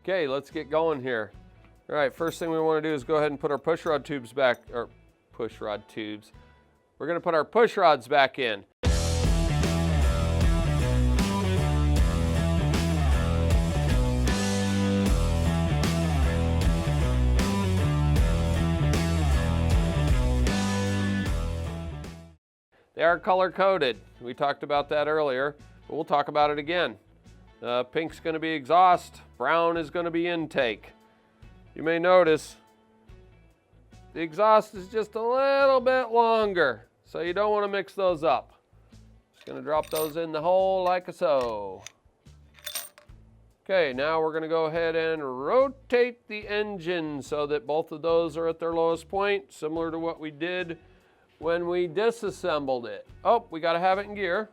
Okay, let's get going here. All right, first thing we want to do is go ahead and put our pushrod tubes back, or pushrod tubes. We're going to put our pushrods back in. They are color coded. We talked about that earlier, but we'll talk about it again. Pink's going to be exhaust, brown is going to be intake. You may notice the exhaust is just a little bit longer, so you don't want to mix those up. Just going to drop those in the hole like so. Okay, now we're going to go ahead and rotate the engine so that both of those are at their lowest point, similar to what we did when we disassembled it. Oh, we got to have it in gear.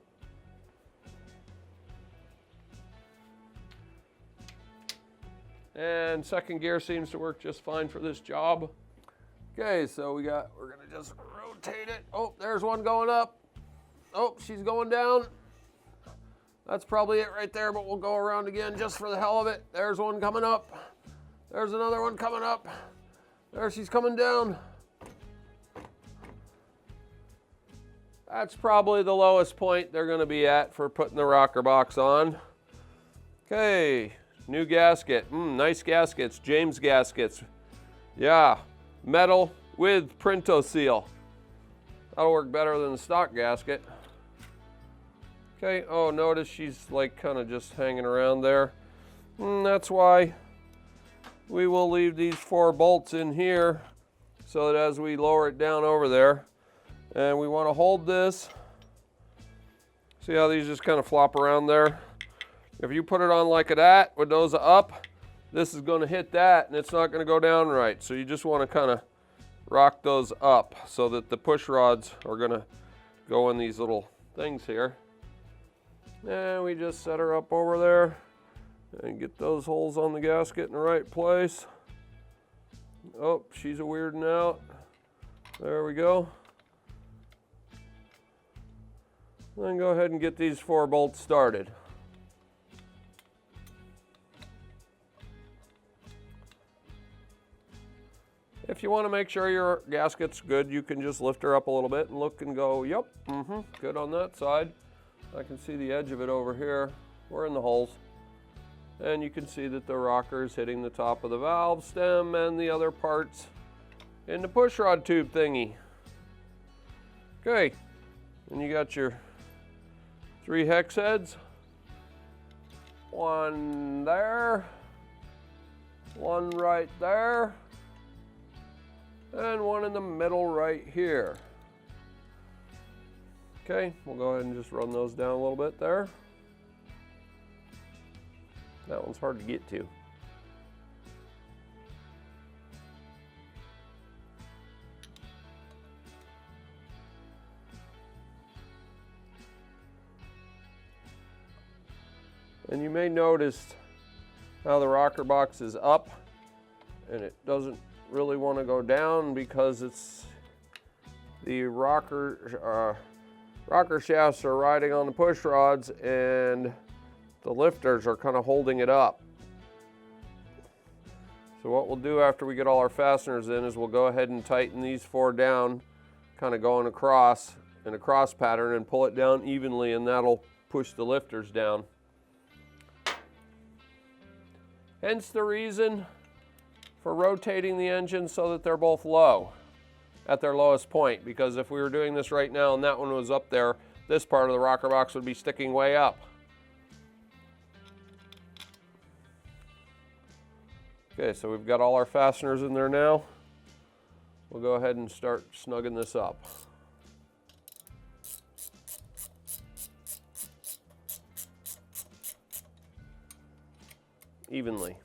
And second gear seems to work just fine for this job. Okay, so we're gonna just rotate it. Oh, there's one going up. Oh, she's going down. That's probably it right there, but we'll go around again just for the hell of it. There's one coming up. There's another one coming up. There she's coming down. That's probably the lowest point they're gonna be at for putting the rocker box on. Okay. New gasket, nice gaskets, James gaskets. Yeah, metal with Printo seal. That'll work better than the stock gasket. Okay, oh, notice she's like kind of just hanging around there. That's why we will leave these 4 bolts in here so that as we lower it down over there, and we want to hold this. See how these just kind of flop around there? If you put it on like that with those up, this is going to hit that and it's not going to go down right. So you just want to kind of rock those up so that the push rods are going to go in these little things here. And we just set her up over there and get those holes on the gasket in the right place. Oh, she's a weirding out. There we go. Then go ahead and get these 4 bolts started. If you want to make sure your gasket's good, you can just lift her up a little bit and look and go, yep, good on that side. I can see the edge of it over here. We're in the holes. And you can see that the rocker is hitting the top of the valve stem and the other parts in the pushrod tube thingy. Okay, and you got your 3 hex heads. One there, one right there, and one in the middle right here. Okay, we'll go ahead and just run those down a little bit there. That one's hard to get to. And you may notice how the rocker box is up and it doesn't really want to go down because it's the rocker shafts are riding on the push rods and the lifters are kind of holding it up. So what we'll do after we get all our fasteners in is we'll go ahead and tighten these 4 down, kind of going across in a cross pattern and pull it down evenly, and that'll push the lifters down. Hence the reason for rotating the engine so that they're both low at their lowest point, because if we were doing this right now and that one was up there, this part of the rocker box would be sticking way up. Okay, so we've got all our fasteners in there now. We'll go ahead and start snugging this up. Evenly.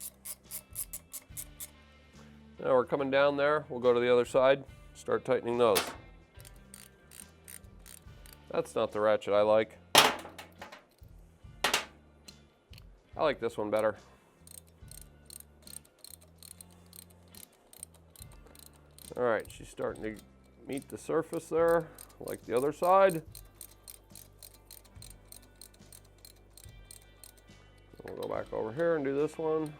Now we're coming down there, we'll go to the other side, start tightening those. That's not the ratchet I like. I like this one better. All right, she's starting to meet the surface there, like the other side. We'll go back over here and do this one.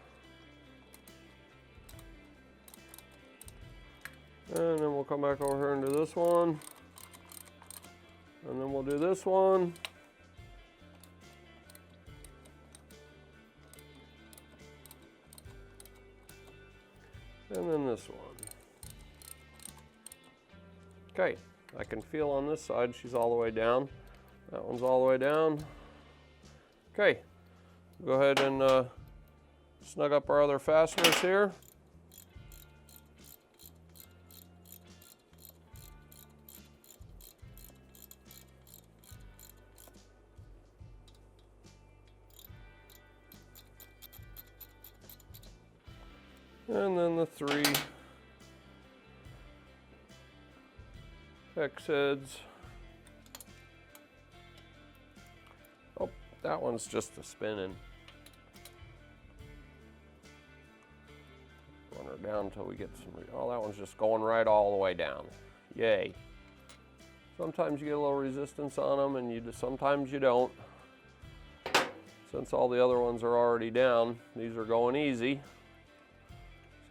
And then we'll come back over here into this one. And then we'll do this one. And then this one. Okay, I can feel on this side she's all the way down. That one's all the way down. Okay, go ahead and snug up our other fasteners here. And then the 3 X heads. Oh, that one's just a spinning. Run her down until we get some. Oh, that one's just going right all the way down. Yay. Sometimes you get a little resistance on them, and sometimes you don't. Since all the other ones are already down, these are going easy.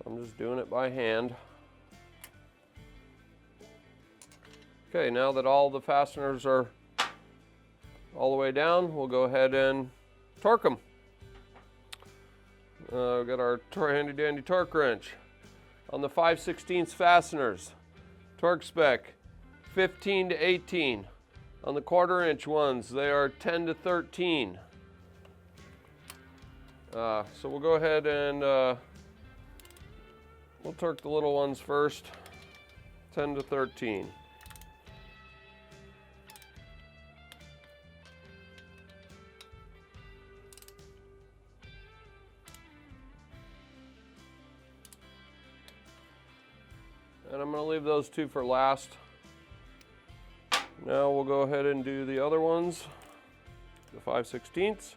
I'm just doing it by hand. Okay, now that all the fasteners are all the way down, we'll go ahead and torque them. We've got our handy dandy torque wrench. On the 5/16 fasteners, torque spec 15 to 18. On the 1/4 inch ones, they are 10 to 13. So we'll go ahead and we'll torque the little ones first, 10 to 13. And I'm going to leave those 2 for last. Now we'll go ahead and do the other ones, the 5/16.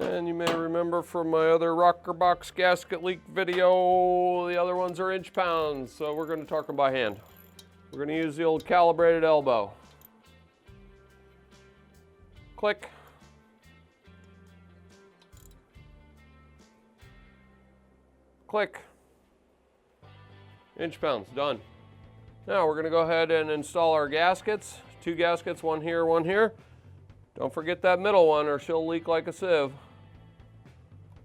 And you may remember from my other rocker box gasket leak video, the other ones are inch pounds, so we're going to torque them by hand. We're going to use the old calibrated elbow. Click. Click. Inch pounds, done. Now we're going to go ahead and install our gaskets. 2 gaskets, one here, one here. Don't forget that middle one or she'll leak like a sieve.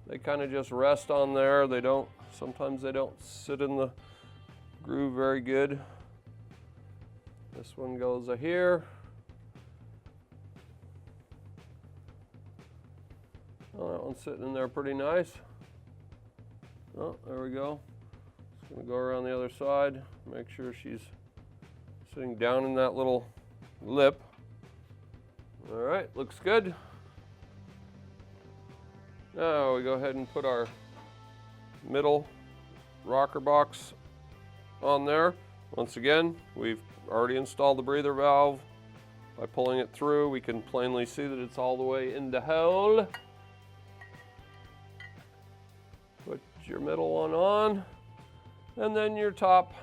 They kind of just rest on there. Sometimes they don't sit in the groove very good. This one goes here. Oh, that one's sitting in there pretty nice. Oh, there we go. Just gonna go around the other side, make sure she's sitting down in that little lip. All right, looks good. Now we go ahead and put our middle rocker box on there. Once again, we've already installed the breather valve. By pulling it through, we can plainly see that it's all the way in the hole. Put your middle one on, and then your top.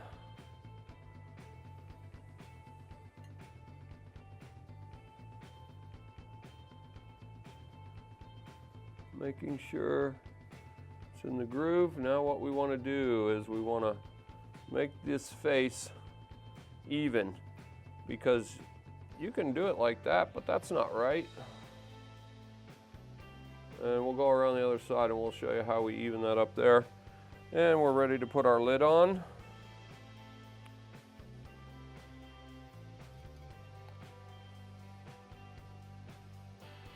Making sure it's in the groove. Now what we want to do is we want to make this face even, because you can do it like that, but that's not right. And we'll go around the other side and we'll show you how we even that up there. And we're ready to put our lid on.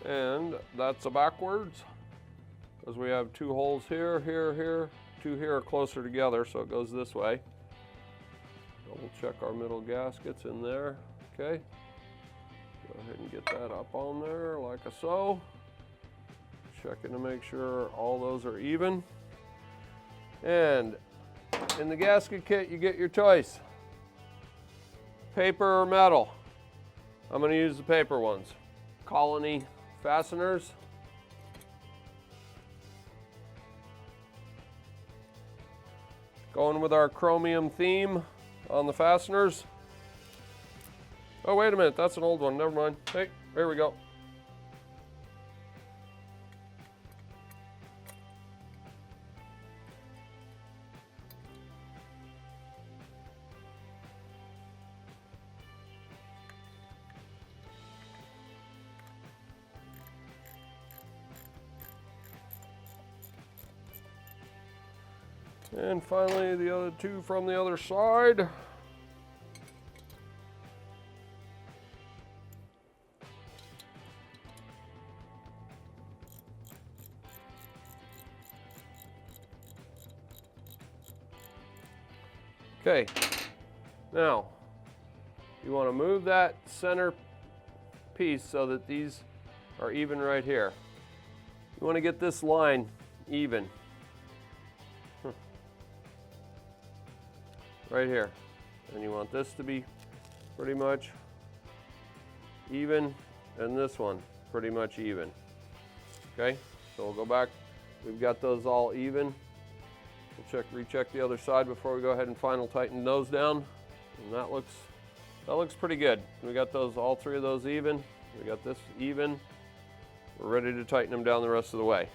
And that's a backwards, because we have 2 holes here, here, 2 here are closer together, so it goes this way. We'll check our middle gaskets in there. Okay, go ahead and get that up on there like so. Checking to make sure all those are even. And in the gasket kit, you get your choice: paper or metal. I'm going to use the paper ones. Colony fasteners. Going with our chromium theme on the fasteners. Oh, wait a minute, that's an old one, never mind. Hey, there we go. And finally, the other two from the other side. Okay, now you want to move that center piece so that these are even right here. You want to get this line even. Right here. And you want this to be pretty much even, and this one pretty much even. Okay, so we'll go back. We've got those all even. We'll recheck the other side before we go ahead and final tighten those down. And that looks pretty good. We got those, all three of those even. We got this even. We're ready to tighten them down the rest of the way.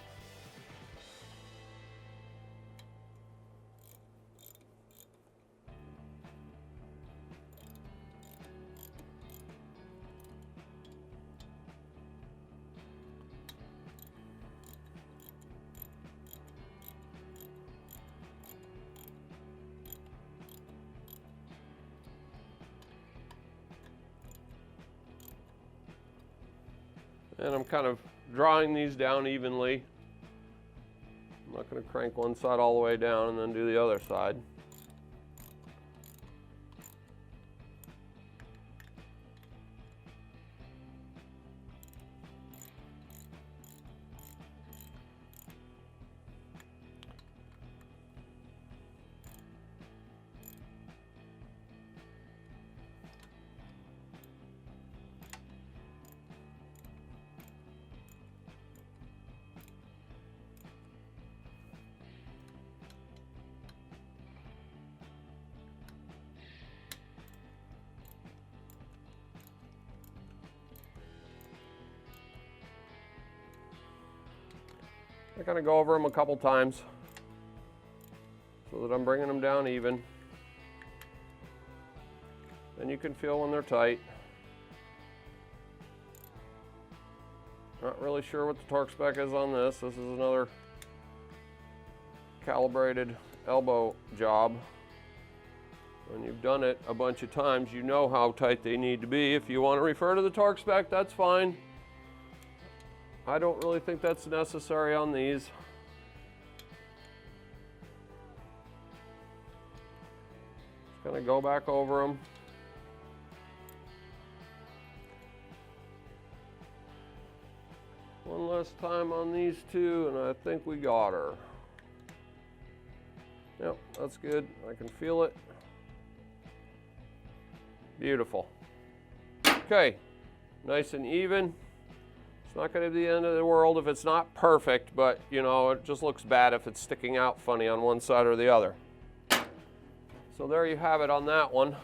And I'm kind of drawing these down evenly. I'm not going to crank one side all the way down and then do the other side. I kind of go over them a couple times so that I'm bringing them down even. Then you can feel when they're tight. Not really sure what the torque spec is on this. This is another calibrated elbow job. When you've done it a bunch of times, you know how tight they need to be. If you want to refer to the torque spec, that's fine. I don't really think that's necessary on these. Just gonna go back over them. One last time on these two, and I think we got her. Yep, that's good. I can feel it. Beautiful. Okay, nice and even. It's not going to be the end of the world if it's not perfect, but you know, it just looks bad if it's sticking out funny on one side or the other. So there you have it on that one.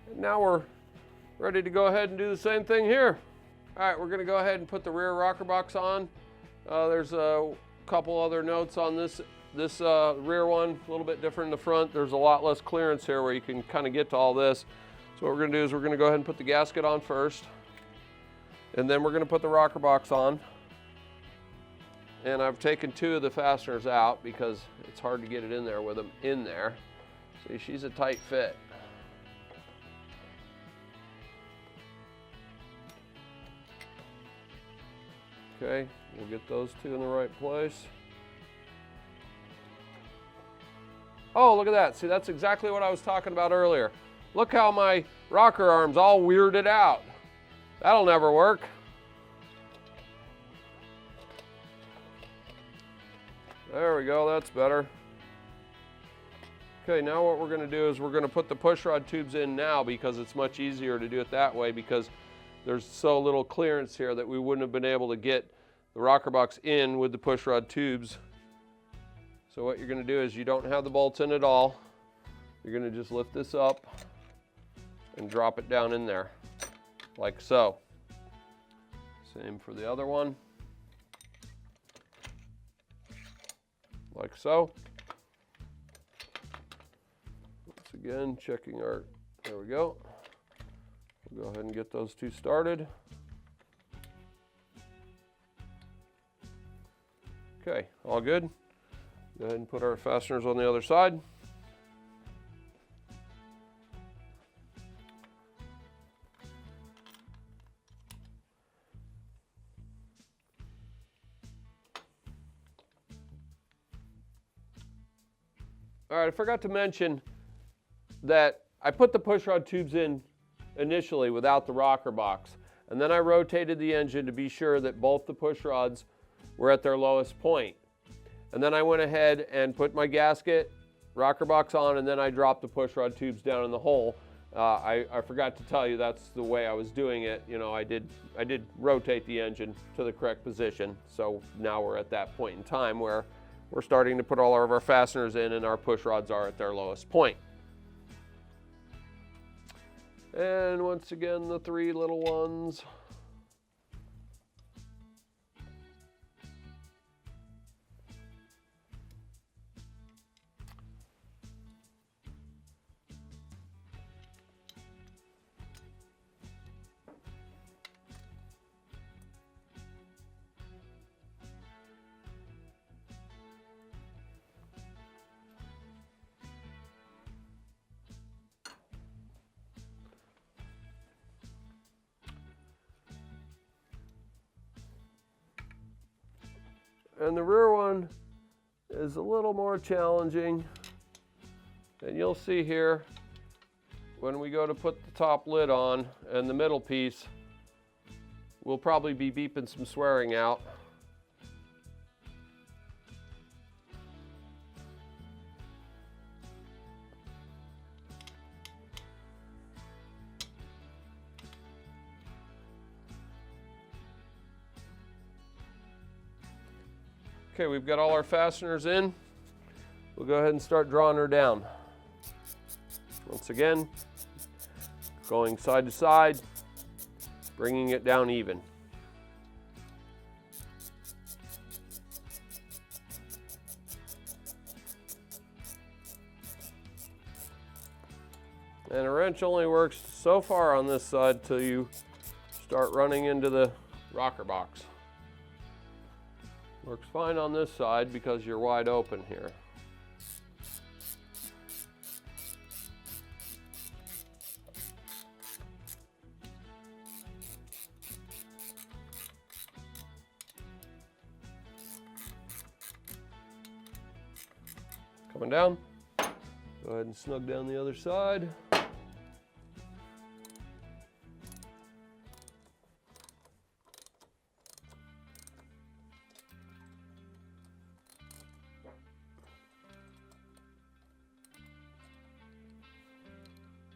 And now we're ready to go ahead and do the same thing here. All right, we're going to go ahead and put the rear rocker box on. There's a couple other notes on this rear one, a little bit different in the front. There's a lot less clearance here where you can kind of get to all this. So what we're going to do is we're going to go ahead and put the gasket on first, and then we're going to put the rocker box on. And I've taken two of the fasteners out because it's hard to get it in there with them in there. See, she's a tight fit. Okay, we'll get those two in the right place. Oh, look at that. See, that's exactly what I was talking about earlier. Look how my rocker arm's all weirded out. That'll never work. There we go, that's better. Okay, now what we're going to do is we're going to put the pushrod tubes in now because it's much easier to do it that way because there's so little clearance here that we wouldn't have been able to get the rocker box in with the pushrod tubes So what you're going to do is you don't have the bolts in at all. You're going to just lift this up and drop it down in there, like so. Same for the other one, like so. Once again, checking our, there we go. We'll go ahead and get those two started. Okay, all good. Go ahead and put our fasteners on the other side. All right, I forgot to mention that I put the pushrod tubes in initially without the rocker box, and then I rotated the engine to be sure that both the pushrods were at their lowest point. And then I went ahead and put my gasket, rocker box on, and then I dropped the pushrod tubes down in the hole. I forgot to tell you that's the way I was doing it. You know, I did rotate the engine to the correct position. So now we're at that point in time where we're starting to put all of our fasteners in and our pushrods are at their lowest point. And once again, the three little ones. And the rear one is a little more challenging. And you'll see here when we go to put the top lid on and the middle piece, we'll probably be beeping some swearing out. Okay, we've got all our fasteners in. We'll go ahead and start drawing her down. Once again, going side to side, bringing it down even. And a wrench only works so far on this side till you start running into the rocker box. Works fine on this side because you're wide open here. Coming down. Go ahead and snug down the other side.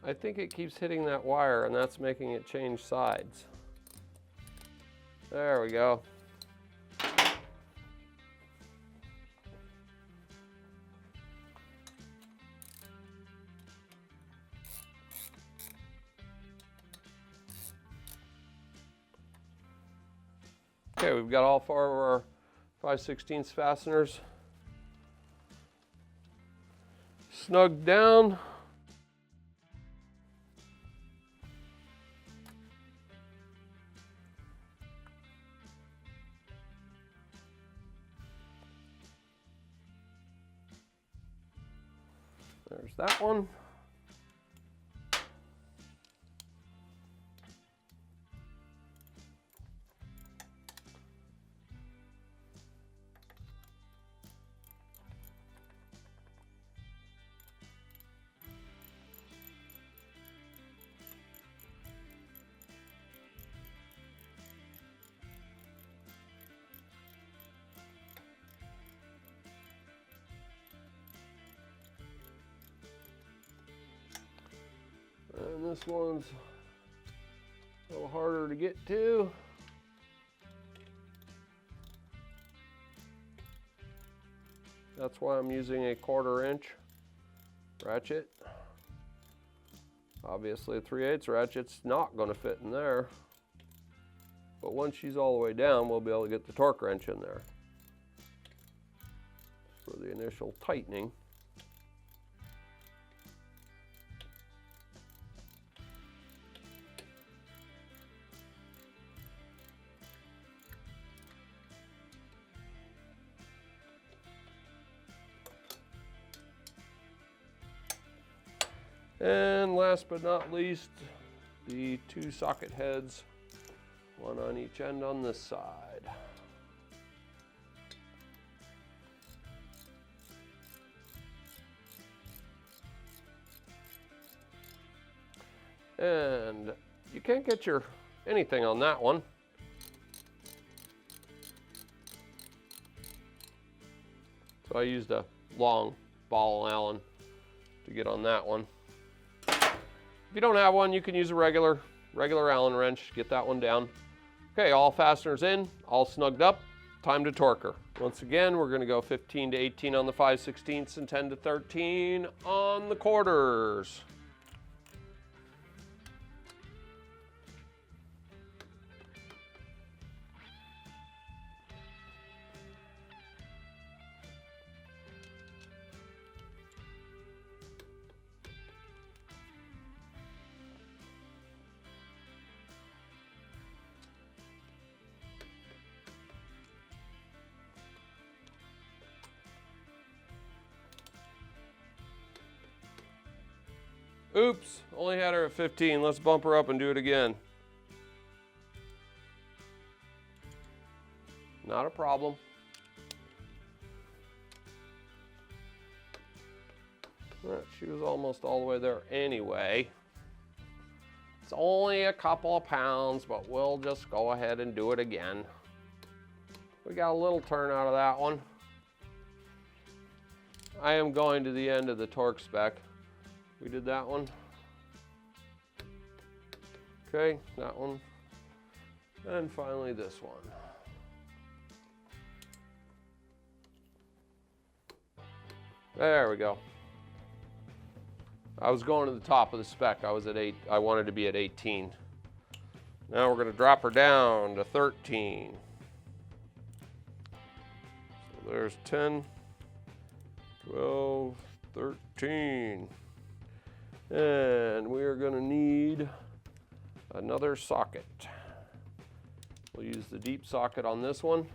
I think it keeps hitting that wire and that's making it change sides. There we go. Okay, we've got all four of our 5/16 fasteners snugged down. There's that one. And this one's a little harder to get to. That's why I'm using a 1/4 inch ratchet. Obviously a 3/8 ratchet's not going to fit in there. But once she's all the way down, we'll be able to get the torque wrench in there for the initial tightening. And last but not least, the 2 socket heads, one on each end on this side. And you can't get your anything on that one. So I used a long ball and Allen to get on that one. If you don't have one, you can use a regular Allen wrench, get that one down. Okay, all fasteners in, all snugged up, time to torque her. Once again, we're gonna go 15 to 18 on the 5/16 and 10 to 13 on the 1/4s. Oops, only had her at 15. Let's bump her up and do it again. Not a problem. She was almost all the way there anyway. It's only a couple of pounds, but we'll just go ahead and do it again. We got a little turn out of that one. I am going to the end of the torque spec. We did that one. Okay, that one. And finally this one. There we go. I was going to the top of the spec. I was at 8. I wanted to be at 18. Now we're going to drop her down to 13. So there's 10, 12, 13. And we are going to need another socket. We'll use the deep socket on this one.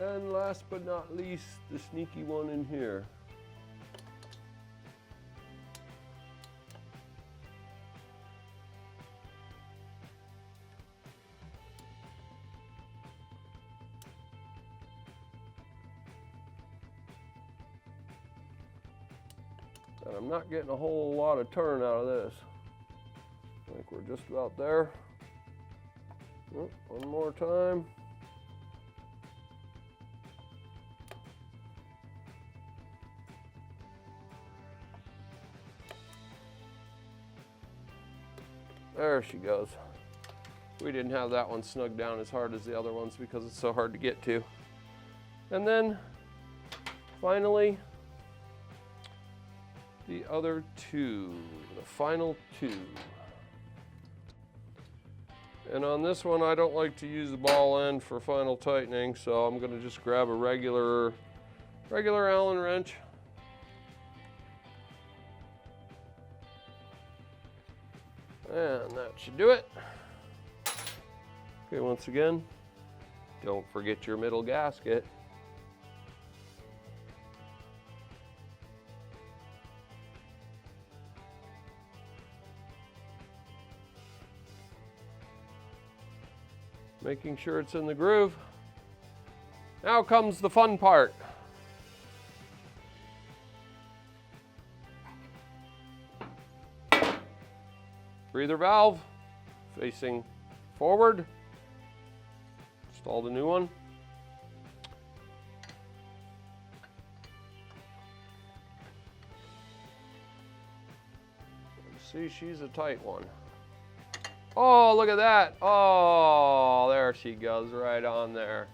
And last but not least, the sneaky one in here. And I'm not getting a whole lot of turn out of this. I think we're just about there. Oh, one more time. There she goes. We didn't have that one snugged down as hard as the other ones because it's so hard to get to. And then finally, the other two, the final two. And on this one, I don't like to use the ball end for final tightening, so I'm going to just grab a regular Allen wrench. And that should do it. Okay, once again, don't forget your middle gasket. Making sure it's in the groove. Now comes the fun part. Breather valve facing forward. Install the new one. See, she's a tight one. Oh, look at that. Oh, there she goes right on there.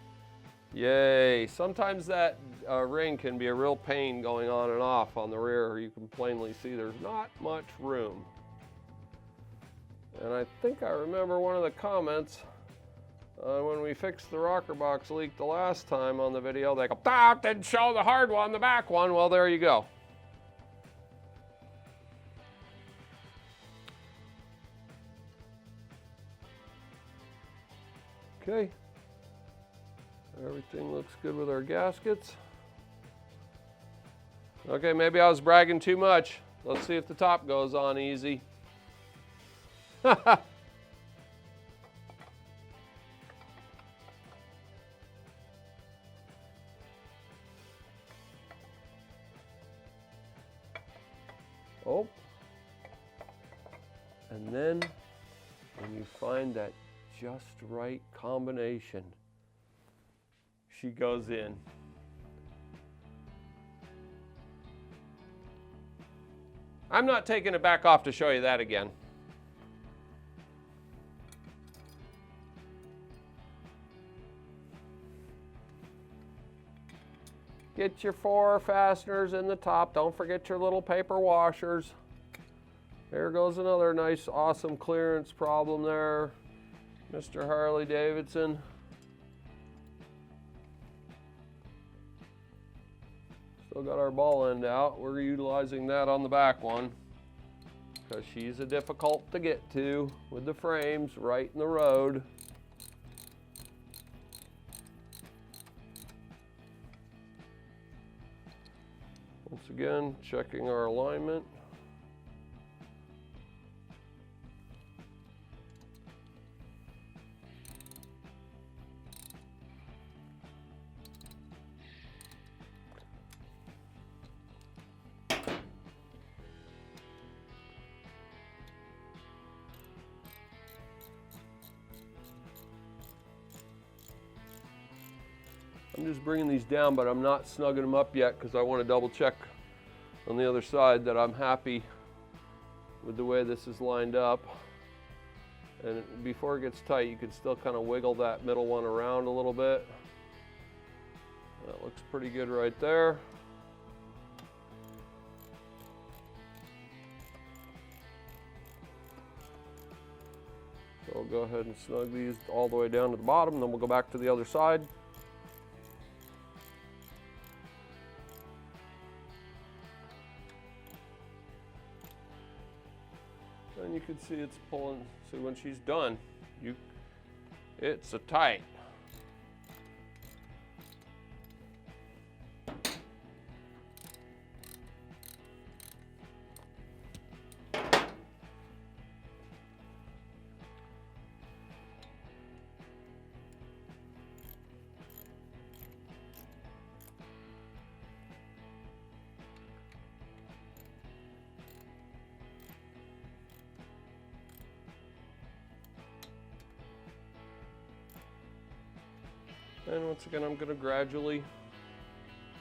Yay. Sometimes that ring can be a real pain going on and off on the rear. You can plainly see there's not much room. And I think I remember one of the comments when we fixed the rocker box leak the last time on the video, they go, "Ah, didn't show the hard one, the back one." Well, there you go. Okay, everything looks good with our gaskets. Okay, maybe I was bragging too much. Let's see if the top goes on easy. Oh, and then when you find that just right combination, she goes in. I'm not taking it back off to show you that again. Get your 4 fasteners in the top. Don't forget your little paper washers. There goes another nice, awesome clearance problem there, Mr. Harley-Davidson. Still got our ball end out. We're utilizing that on the back one because she's a difficult to get to with the frames right in the road. Once again, checking our alignment. I'm just bringing these down, but I'm not snugging them up yet because I want to double check on the other side that I'm happy with the way this is lined up. And before it gets tight, you can still kind of wiggle that middle one around a little bit. That looks pretty good right there. So we'll go ahead and snug these all the way down to the bottom, then we'll go back to the other side. And you can see it's pulling. See, when she's done, it's a tight. And once again, I'm going to gradually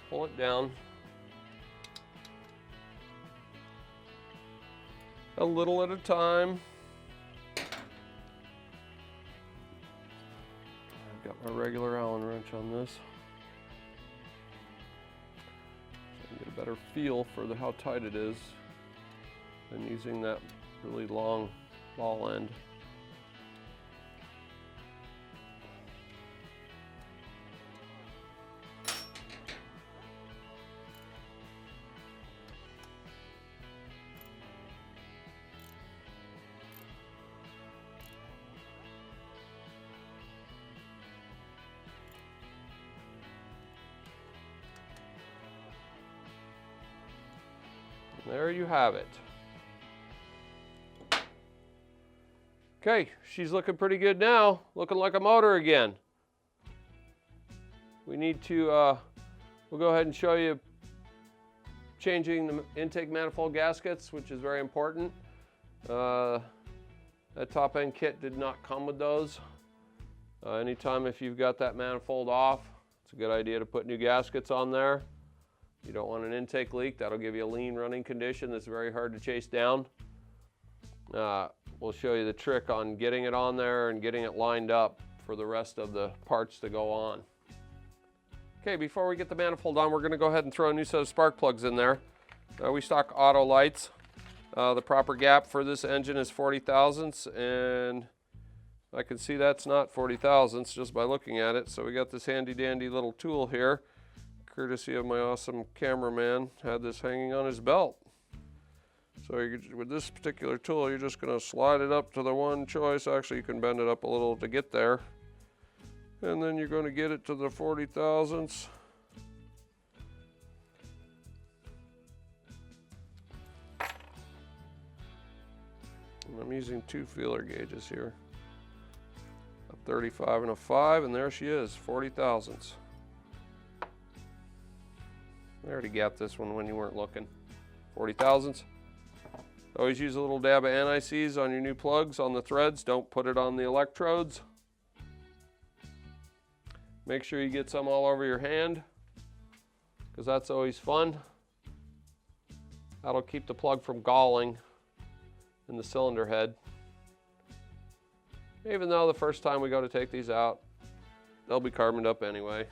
pull it down a little at a time. I've got my regular Allen wrench on this, so I can get a better feel for how tight it is than using that really long ball end. There you have it. Okay, she's looking pretty good now, looking like a motor again. We need to, we'll go ahead and show you changing the intake manifold gaskets, which is very important. That top end kit did not come with those. Anytime if you've got that manifold off, it's a good idea to put new gaskets on there. You don't want an intake leak. That'll give you a lean running condition that's very hard to chase down. We'll show you the trick on getting it on there and getting it lined up for the rest of the parts to go on. Okay, before we get the manifold on, we're going to go ahead and throw a new set of spark plugs in there. We stock auto lights. The proper gap for this engine is 40 thousandths, and I can see that's not 40 thousandths just by looking at it. So we got this handy dandy little tool here, courtesy of my awesome cameraman. Had this hanging on his belt. So with this particular tool, you're just going to slide it up to the one choice. Actually, you can bend it up a little to get there. And then you're going to get it to the 40 thousandths. And I'm using two feeler gauges here. A 35 and a 5, and there she is, 40 thousandths. I already got this one when you weren't looking. 40 thousandths. Always use a little dab of anti-seize on your new plugs on the threads. Don't put it on the electrodes. Make sure you get some all over your hand, because that's always fun. That'll keep the plug from galling in the cylinder head. Even though the first time we go to take these out, they'll be carboned up anyway.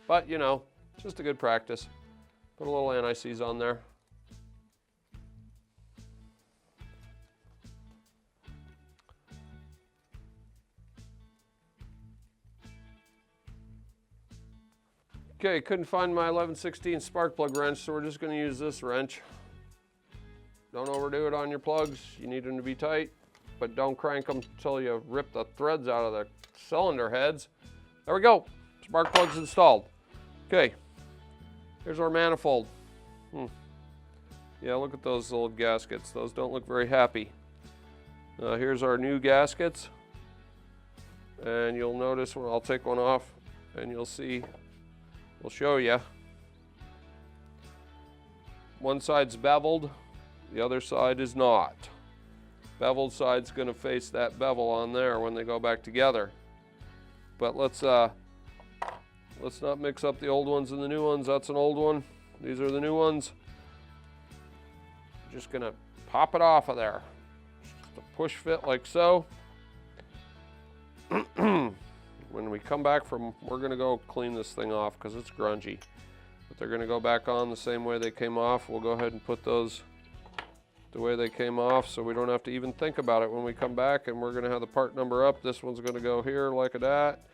But you know, just a good practice. Put a little anti-seize on there. Okay, couldn't find my 11/16 spark plug wrench, so we're just going to use this wrench. Don't overdo it on your plugs. You need them to be tight, but don't crank them until you rip the threads out of the cylinder heads. There we go. Spark plugs installed. Okay, here's our manifold. Yeah, look at those old gaskets. Those don't look very happy. Here's our new gaskets. And you'll notice when I'll take one off and you'll see, we'll show you. One side's beveled, the other side is not. Beveled side's going to face that bevel on there when they go back together. But let's not mix up the old ones and the new ones. That's an old one. These are the new ones. Just going to pop it off of there. Just a push fit like so. When we come back from, we're going to go clean this thing off because it's grungy. But they're going to go back on the same way they came off. We'll go ahead and put those the way they came off so we don't have to even think about it when we come back, and we're going to have the part number up. This one's going to go here like that.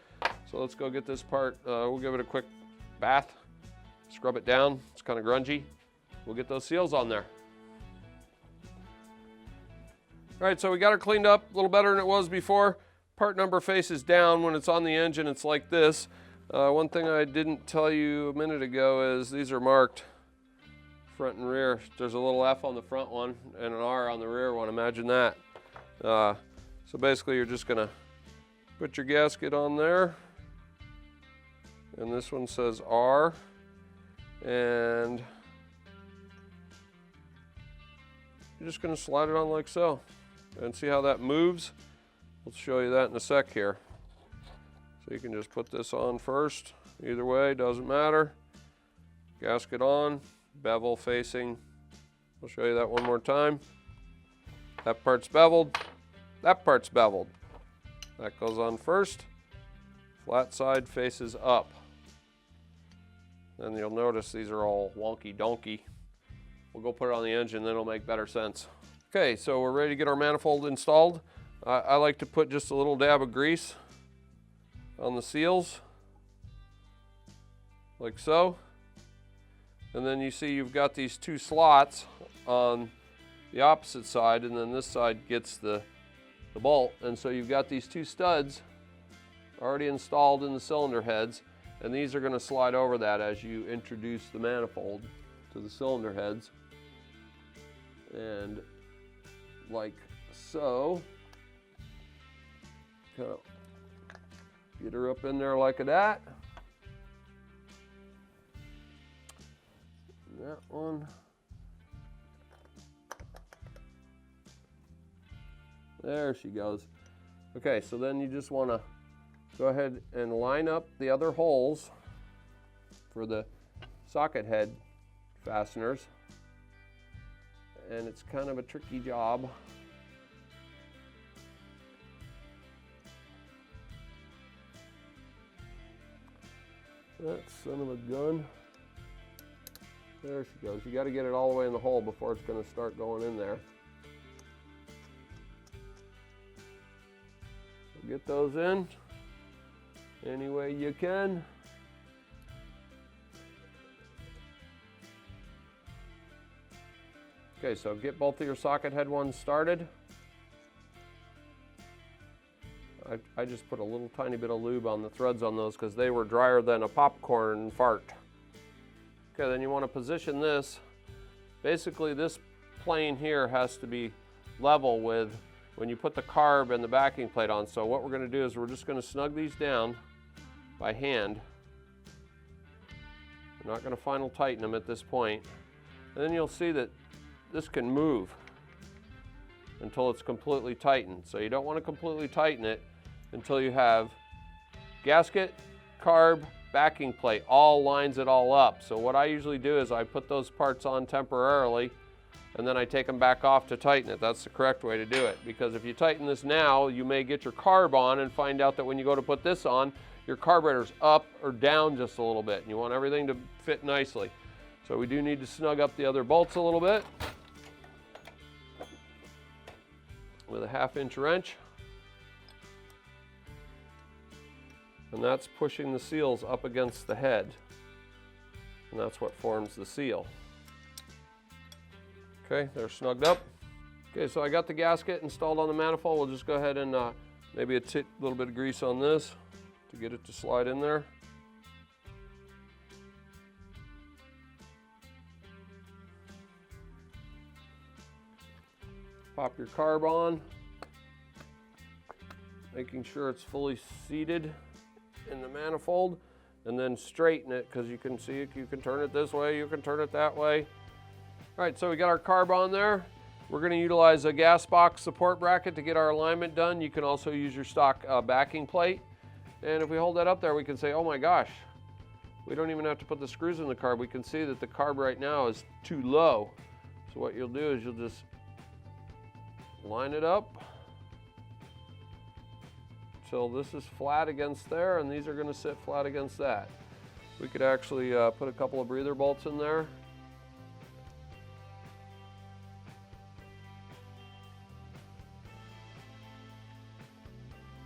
So let's go get this part. We'll give it a quick bath, scrub it down. It's kind of grungy. We'll get those seals on there. All right, so we got it cleaned up a little better than it was before. Part number faces down. When it's on the engine, it's like this. One thing I didn't tell you a minute ago is these are marked front and rear. There's a little F on the front one and an R on the rear one. Imagine that. So basically you're just gonna put your gasket on there, and this one says R, and you're just gonna slide it on like so and see how that moves. We'll show you that in a sec here. So you can just put this on first. Either way, doesn't matter. Gasket on, bevel facing. I'll show you that one more time. That part's beveled, that part's beveled. That goes on first. Flat side faces up. Then you'll notice these are all wonky donkey. We'll go put it on the engine, then it'll make better sense. Okay, so we're ready to get our manifold installed. I like to put just a little dab of grease on the seals, like so. And then you see you've got these two slots on the opposite side, and then this side gets the bolt. And so you've got these two studs already installed in the cylinder heads, and these are going to slide over that as you introduce the manifold to the cylinder heads. And like so. Kind of get her up in there like that. And that one. There she goes. Okay, so then you just want to go ahead and line up the other holes for the socket head fasteners. And it's kind of a tricky job. That son of a gun. There she goes. You got to get it all the way in the hole before it's going to start going in there. So get those in any way you can. Okay, so get both of your socket head ones started. I just put a little tiny bit of lube on the threads on those because they were drier than a popcorn fart. Okay, then you want to position this. Basically, this plane here has to be level with when you put the carb and the backing plate on. So what we're going to do is we're just going to snug these down by hand. We're not going to final tighten them at this point. And then you'll see that this can move until it's completely tightened. So you don't want to completely tighten it until you have gasket, carb, backing plate, all lines it all up. So what I usually do is I put those parts on temporarily and then I take them back off to tighten it. That's the correct way to do it, because if you tighten this now, you may get your carb on and find out that when you go to put this on, your carburetor's up or down just a little bit, and you want everything to fit nicely. So we do need to snug up the other bolts a little bit with a 1/2 inch wrench. And that's pushing the seals up against the head. And that's what forms the seal. Okay, they're snugged up. Okay, so I got the gasket installed on the manifold. We'll just go ahead and maybe a little bit of grease on this to get it to slide in there. Pop your carb on, making sure it's fully seated in the manifold, and then straighten it, because you can see it, you can turn it this way, you can turn it that way. All right, so we got our carb on there. We're going to utilize a gas box support bracket to get our alignment done. You can also use your stock backing plate. And if we hold that up there, we can say, oh my gosh, we don't even have to put the screws in the carb. We can see that the carb right now is too low. So what you'll do is you'll just line it up till this is flat against there, and these are going to sit flat against that. We could actually put a couple of breather bolts in there.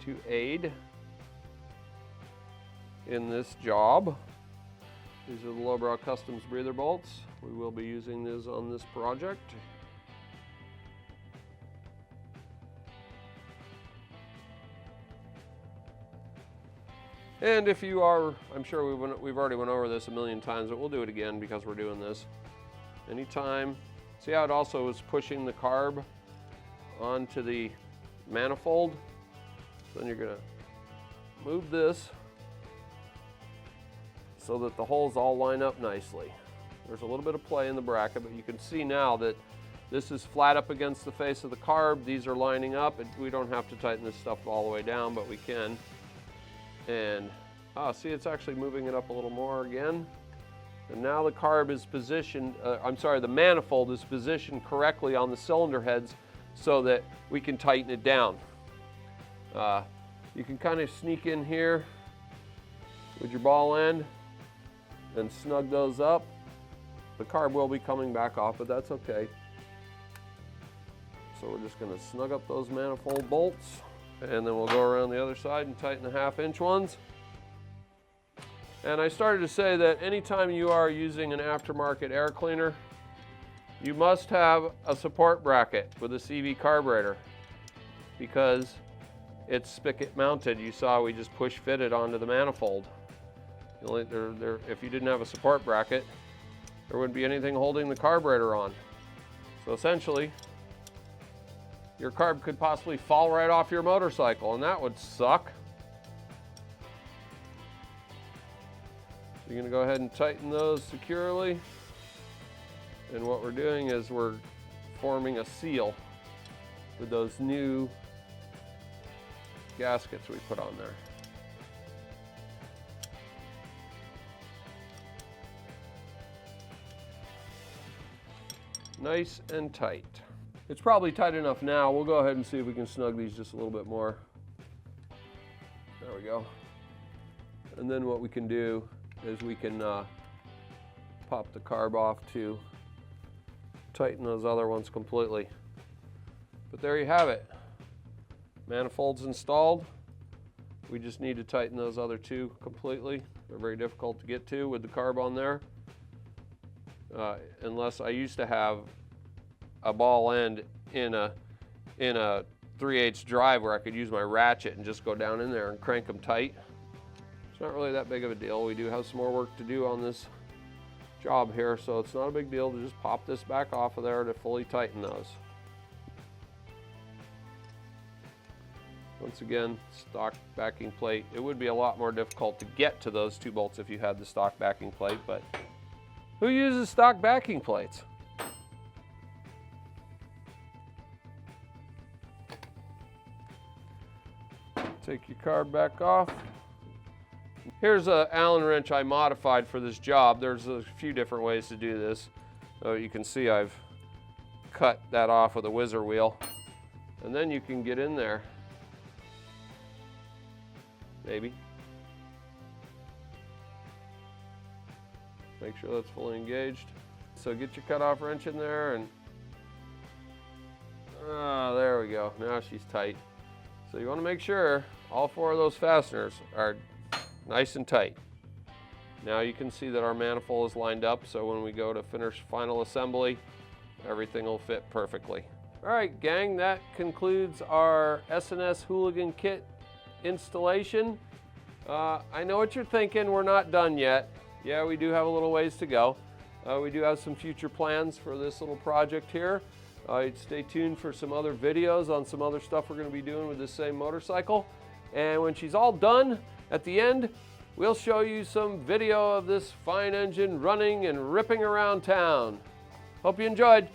To aid in this job. These are the Lowbrow Customs breather bolts. We will be using these on this project. And if you are, I'm sure we've already went over this a million times, but we'll do it again because we're doing this. Anytime, see how it also is pushing the carb onto the manifold? Then you're going to move this so that the holes all line up nicely. There's a little bit of play in the bracket, but you can see now that this is flat up against the face of the carb. These are lining up. We don't have to tighten this stuff all the way down, but we can. And see, it's actually moving it up a little more again. And now the carb is positioned, the manifold is positioned correctly on the cylinder heads so that we can tighten it down. You can kind of sneak in here with your ball end and snug those up. The carb will be coming back off, but that's okay. So we're just going to snug up those manifold bolts, and then we'll go around the other side and tighten the 1/2 inch ones. And I started to say that anytime you are using an aftermarket air cleaner, you must have a support bracket with a CV carburetor, because it's spigot mounted. You saw we just push fitted onto the manifold. If you didn't have a support bracket, there wouldn't be anything holding the carburetor on. So essentially, your carb could possibly fall right off your motorcycle, and that would suck. You're going to go ahead and tighten those securely. And what we're doing is we're forming a seal with those new gaskets we put on there. nice and tight. It's probably tight enough now. We'll go ahead and see if we can snug these just a little bit more. There we go. And then what we can do is we can pop the carb off to tighten those other ones completely. But there you have it. Manifolds installed. We just need to tighten those other two completely. They're very difficult to get to with the carb on there. Unless I used to have a ball end in a 3/8 drive where I could use my ratchet and just go down in there and crank them tight. It's not really that big of a deal. We do have some more work to do on this job here, so it's not a big deal to just pop this back off of there to fully tighten those. Once again, stock backing plate. It would be a lot more difficult to get to those two bolts if you had the stock backing plate, but who uses stock backing plates? Take your carb back off. Here's an Allen wrench I modified for this job. There's a few different ways to do this. You can see I've cut that off with a whizzer wheel. And then you can get in there. Maybe. Make sure that's fully engaged. So get your cutoff wrench in there and there we go. Now she's tight. So you want to make sure all four of those fasteners are nice and tight. Now you can see that our manifold is lined up, so when we go to finish final assembly, everything will fit perfectly. All right, gang, that concludes our S&S Hooligan Kit installation. I know what you're thinking, we're not done yet. Yeah, we do have a little ways to go. We do have some future plans for this little project here. Stay tuned for some other videos on some other stuff we're going to be doing with this same motorcycle. And when she's all done, at the end, we'll show you some video of this fine engine running and ripping around town. Hope you enjoyed.